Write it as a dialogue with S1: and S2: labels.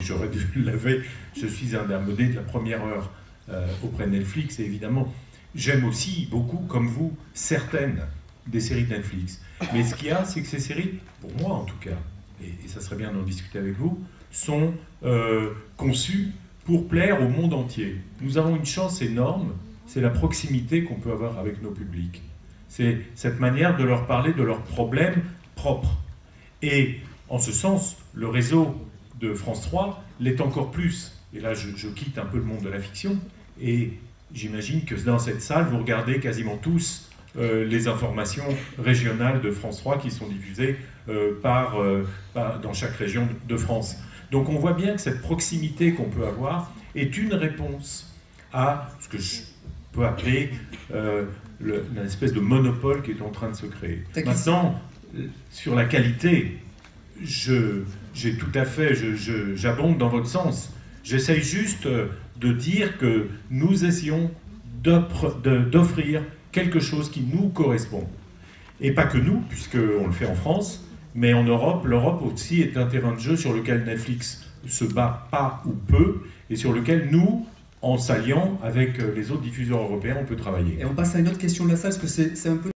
S1: j'aurais dû l'avouer, je suis un abonné de la première heure auprès de Netflix, et évidemment, j'aime aussi beaucoup, comme vous, certaines des séries de Netflix. Mais ce qu'il y a, c'est que ces séries, pour moi en tout cas, et ça serait bien d'en discuter avec vous, sont conçues pour plaire au monde entier. Nous avons une chance énorme, c'est la proximité qu'on peut avoir avec nos publics. C'est cette manière de leur parler de leurs problèmes propres. Et en ce sens, le réseau de France 3 l'est encore plus. Et là, je quitte un peu le monde de la fiction, et j'imagine que dans cette salle, vous regardez quasiment tous les informations régionales de France 3 qui sont diffusées dans chaque région de France. Donc on voit bien que cette proximité qu'on peut avoir est une réponse à ce que je peux appeler une espèce de monopole qui est en train de se créer. Maintenant, sur la qualité, j'abonde dans votre sens. J'essaye juste de dire que nous essayons d'offrir quelque chose qui nous correspond. Et pas que nous, puisqu'on le fait en France, mais en Europe. L'Europe aussi est un terrain de jeu sur lequel Netflix se bat pas ou peu, et sur lequel nous, en s'alliant avec les autres diffuseurs européens, on peut travailler.
S2: Et on passe à une autre question de la salle, parce que c'est un peu...